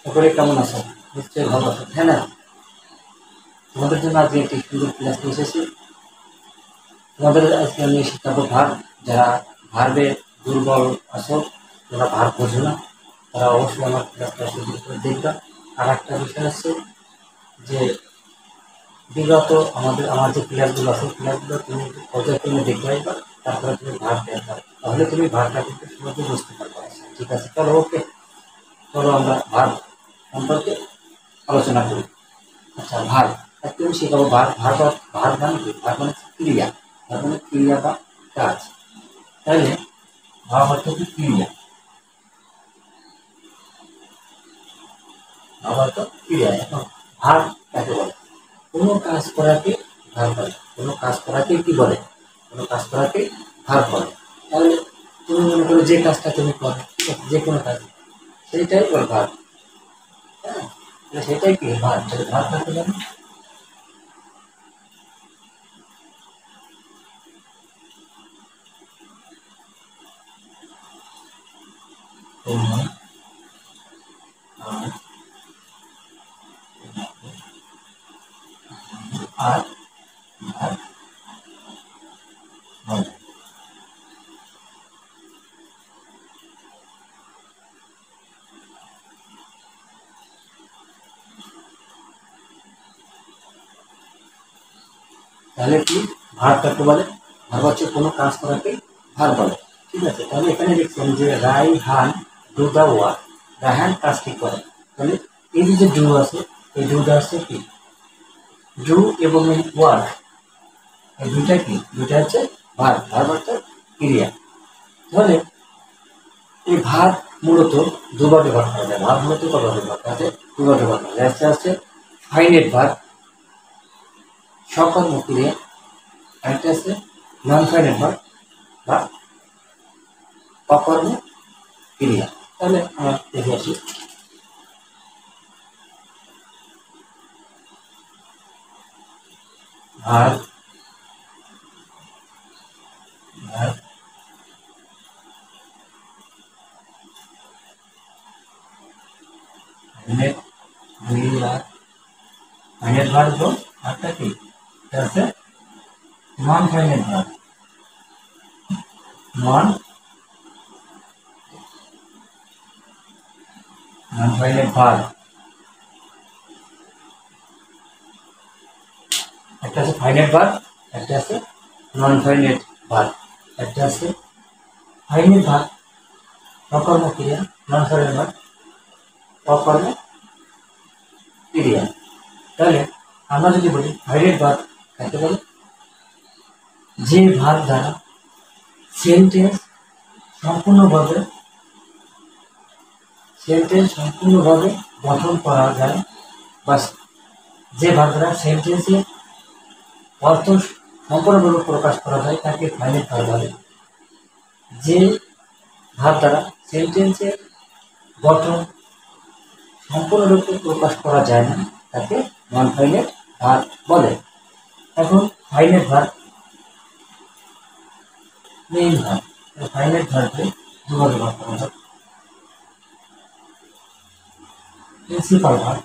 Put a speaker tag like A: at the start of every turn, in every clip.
A: সকলে কেমন আছো? নিশ্চয়ই ভালো আছো, হ্যাঁ না? তোমাদের জন্য আজকে একটি সুন্দর ক্লাস নিয়ে এসেছি। তোমাদের আজকে আমি শেখাবো ভার। যারা ভার্বে দুর্বল আছো, যারা ভার বোঝো না, তারা অবশ্যই আমার ক্লাসটা শুরু করে দেখবা। আর একটা বিষয় আছে যে বিগত আমার যে ক্লাসগুলো আছে, ক্লাসগুলো তুমি পর্যায়ক্রমে দেখবে একবার, তারপরে তুমি ভার দেখবা, তাহলে তুমি ভারটা কিন্তু সহজে বুঝতে পারবে। ঠিক আছে, চলো ওকে, চলো আমরা ভার সম্পর্কে আলোচনা করি। আচ্ছা, ভার একদম শেখাবো। ভার ভার ভার মানে কি? ভার মানে ক্রিয়া। ভার মানে ক্রিয়া বা কাজ। তাহলে ভাব অর্থ কি? ক্রিয়া। ভাব অর্থ ক্রিয়া। এখন ভার কাকে বলে? কোনো কাজ করাকে ভার বলে। কোনো কাজ করাকে কি বলে? কোনো কাজ করাকে ভার বলে। তাহলে তুমি মনে করো যে কাজটা তুমি করো, ঠিক আছে, যে কোনো কাজ, সেইটাই বল ভার। হ্যাঁ, সেটাই কি ভার। তাহলে ভার কাকে বলে? আর ভার বলে। তাহলে কি ভার কাকে বলে? ভার হচ্ছে কোনো কাজ করাকে ভার বলে। ঠিক আছে, তাহলে এখানে দেখছেন যে রাই হান ডু দা ওয়ার্ক। রায়হান কাজটি করে। তাহলে এই যে ডু আছে, এই ডুটা আছে কি? ডু এবং এই ওয়ার্ক, এই দুইটা কি? দুইটা হচ্ছে ভার। ভার অর্থ ক্রিয়া। তাহলে এই ভার মূলত দুবার ব্যবহার করা যায়। ভার মূলত কবার ব্যবহার করা যায়? দুবার ব্যবহার করা যায়। আছে ফাইনেট ভার, সকর্ম ক্রিয়া। আরেকটা আছে নন ফাইনেট ভার বা অকর্ম ক্রিয়া। তাহলে আমরা দেখে আসি। ভার ভার ফাইনেট দুই আর ফাইনেট ভার এবং আরেকটা কি? এটা আছে নন ফাইনেট ভার। নন নন ফাইনেট ভার একটা আছে ফাইনেট ভার, একটা আছে নন ফাইনেট ভার। একটা আছে ফাইনেট ভার অকর্ম ক্রিয়া, নন ফাইনেট ভার অকর্ম ক্রিয়া। তাহলে আমরা যদি বলি ফাইনেট ভার কাকে বলে? যে ভার দ্বারা সেন্টেন্স সম্পূর্ণভাবে গঠন করা যায়, বা যে ভার দ্বারা সেন্টেন্সের অর্থ সম্পূর্ণভাবে প্রকাশ করা যায় তাকে ফাইনাইট ভার বলে। যে ভার দ্বারা সেন্টেন্সের গঠন সম্পূর্ণরূপে প্রকাশ করা যায় না তাকে নন ফাইনাইট ভার বলে। এখন finite verb, main verb. Finite ভারকে দুভাবে ভাগ করা যায়। প্রিন্সিপাল ভার,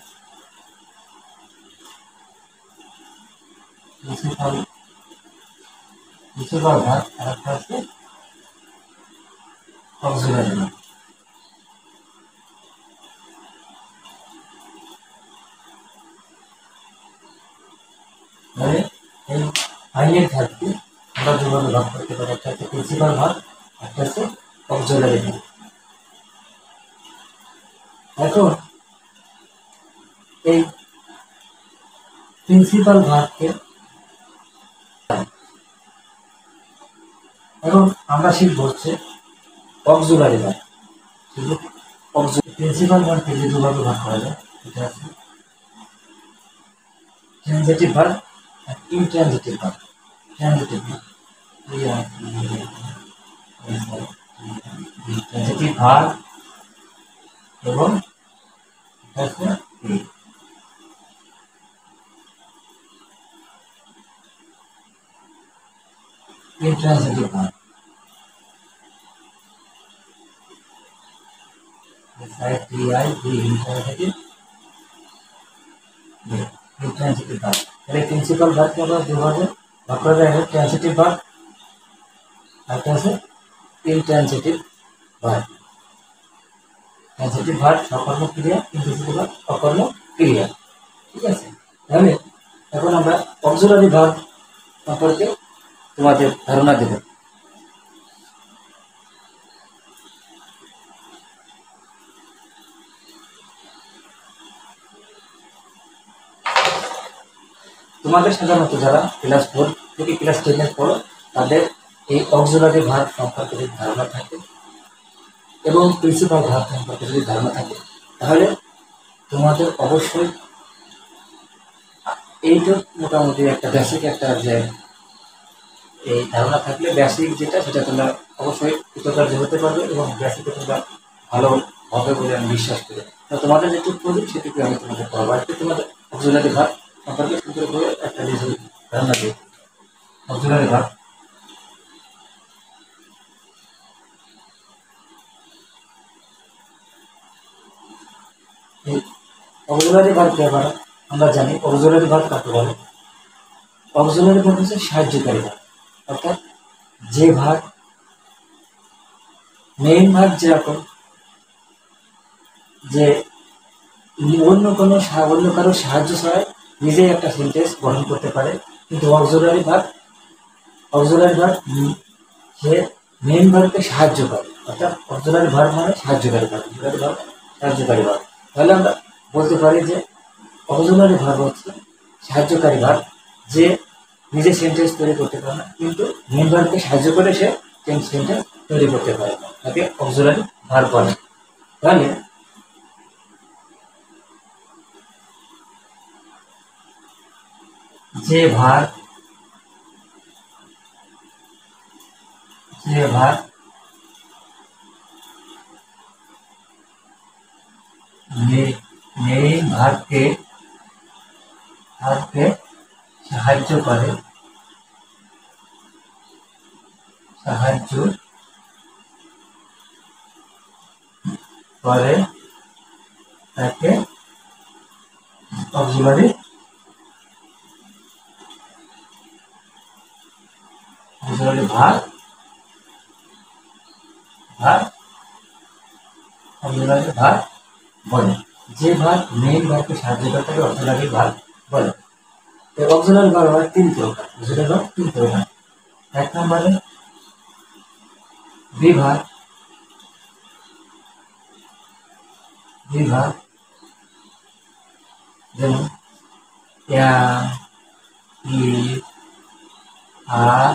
A: প্রিন্সিপাল ভার, আর একটা আছে অক্সিলারি ভার। মানে এই ফাইনাইট ভারকে আমরা দুভাবে ভাগ করতে পারি। একটা হচ্ছে প্রিন্সিপাল ভার, একটা হচ্ছে অক্সিলারি ভার। এখন এই প্রিন্সিপাল ভার্বকে এখন আমরা শিখব হচ্ছে অক্সিলারি ভার্ব। প্রিন্সিপাল ভার্বকে যে দুভাবে ভাগ করা যায়, এটা আছে ট্রানজিটিভ ভার্ব আর intransitive verb. Transitive verb, transitive verb এবং ইনট্রানজিটিভ ভার্ব। Intransitive verb. তাহলে প্রিন্সিপাল ভার্বকে আমরা দুভাবে ভাগ করা যায়, ট্রান্সিটিভ ভার্ব আর একটা আছে ইনট্রান্সিটিভ ভার্ব। ট্রান্সিটিভ ভার্ব সকর্ম ক্রিয়া, ইনট্রান্সিটিভ ভার্ব অকর্ম ক্রিয়া। ঠিক আছে, তাহলে এখন আমরা অক্সিলারি ভার্ব সম্পর্কে তোমাদের ধারণা দেব। তোমাদের সাধারণত যারা ক্লাস 4 থেকে ক্লাস 10 পড়ো তাদের এই অক্সিলারি ভার্ব সম্পর্কে যদি ধারণা থাকে এবং প্রিন্সিপাল ভার্ব সম্পর্কে যদি ধারণা থাকে, তাহলে তোমাদের অবশ্যই এইটা মোটামুটি একটা বেসিক একটা যে এই ধারণা থাকলে বেসিক যেটা সেটা তোমরা অবশ্যই কৃতকার্য হতে পারবে এবং বেসিকে তোমরা ভালো হবে বলে আমি বিশ্বাস করি। তো তোমাদের যেটুকু প্রয়োজন সেটুকু আমি তোমাদের করবো। আজকে তোমাদের অক্সিলারি ভার্ব সম্পর্কে সুন্দর করে একটা ধারণা দিই। অক্সিলারি ভার্ব অক্সিলারি ভার্ব ব্যাপারে আমরা জানি অক্সিলারি ভার্ব কাকে বলে। অক্সিলারি ভার্ব হচ্ছে সাহায্যকারী ভার্ব, অর্থাৎ যে ভার্ব মেইন ভার্ব যেরকম যে অন্য কারো সাহায্য ছাড়াই নিজেই একটা সেন্টেন্স গঠন করতে পারে, কিন্তু অক্সিলারি ভার্ব সে মেইন ভার্বকে সাহায্য করে, অর্থাৎ অক্সিলারি ভার্ব মানে সাহায্যকারী ভার্ব, সাহায্যকারী ভার্ব। তাহলে আমরা বলতে পারি যে অক্সিলারি ভার্ব হচ্ছে সাহায্যকারী ভার্ব, যে নিজে সেন্টেন্স তৈরি করতে পারে না, কিন্তু মেইন ভার্বকে সাহায্য করে সে সেন্টেন্স তৈরি করতে পারে, তাকে অক্সিলারি ভার্ব বলে। তাহলে যে ভার্ব মেইন ভার্বকে সাহায্য করে তাকে অক্সিলারি ভার্ব বলে। যে ভার্ব মেইন ভার্বকে সাহায্য করে তাকে অক্সিলারি ভার্ব বলে। অক্সিলারি ভার্ব হয় তিন প্রকার। এক নম্বরে বিভাগ, যেমন am, is, are,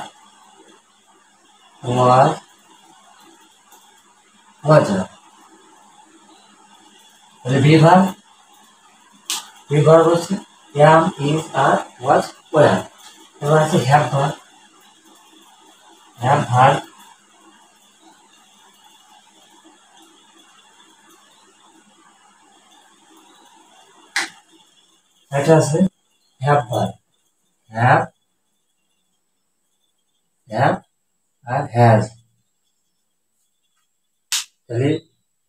A: was, তাহলে বিভাগ হচ্ছে am, is, are, was, were। এবার আছে হ্যাভ ভার্ব, এটা আছে হ্যাভ ভার্ব, হ্যাভ আর হ্যাজ। তাহলে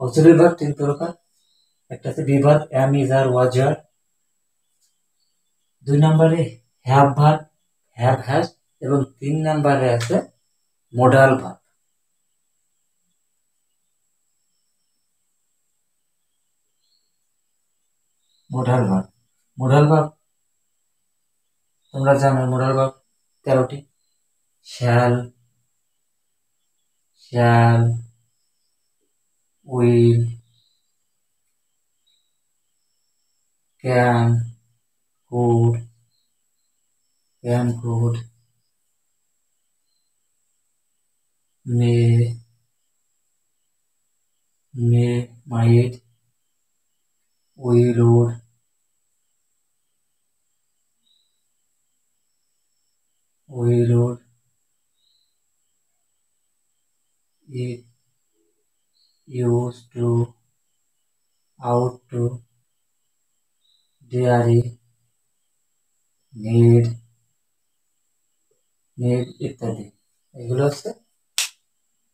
A: অক্সিলারি ভার্ব তিন প্রকার। একটা আছে বিভাগ am, is, are, was, were। দুই নম্বরে হ্যাভ ভার্ব, হ্যাভ, হ্যাজ, এবং তিন নম্বরে আছে মডাল ভার্ব। মোডাল ভার্ব তোমরা জানো, মোডাল ভার্ব 13টি। Shall, will, can, could, may, might, will, it, used to, out to, dairy, need ইত্যাদি। এগুলো হচ্ছে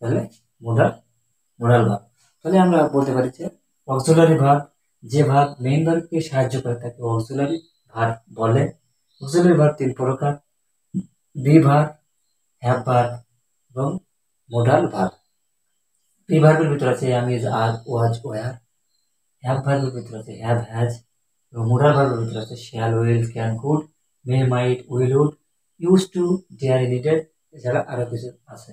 A: তাহলে মোডাল ভার্ব। তাহলে আমরা বলতে পারি যে অক্সিলারি ভার্ব, যে ভার্ব মেইন ভার্বকে সাহায্য করে তাকে অক্সিলারি ভার্ব বলে। অক্সিলারি ভার্ব 3 প্রকার: বি ভার্ব, হ্যাভ ভার্ব এবং মোডাল ভার্ব। বি ভার্বের ভিতরে আছে am, is, are, was, were। Have ভার্বের ভিতরে আছে হ্যাভ, হ্যাজ এবং মোডাল ভার্বের ভিতরে আছে shall, will, can, could, may, might, will, would, use to, dare, needed, এছাড়া আরো কিছু আছে।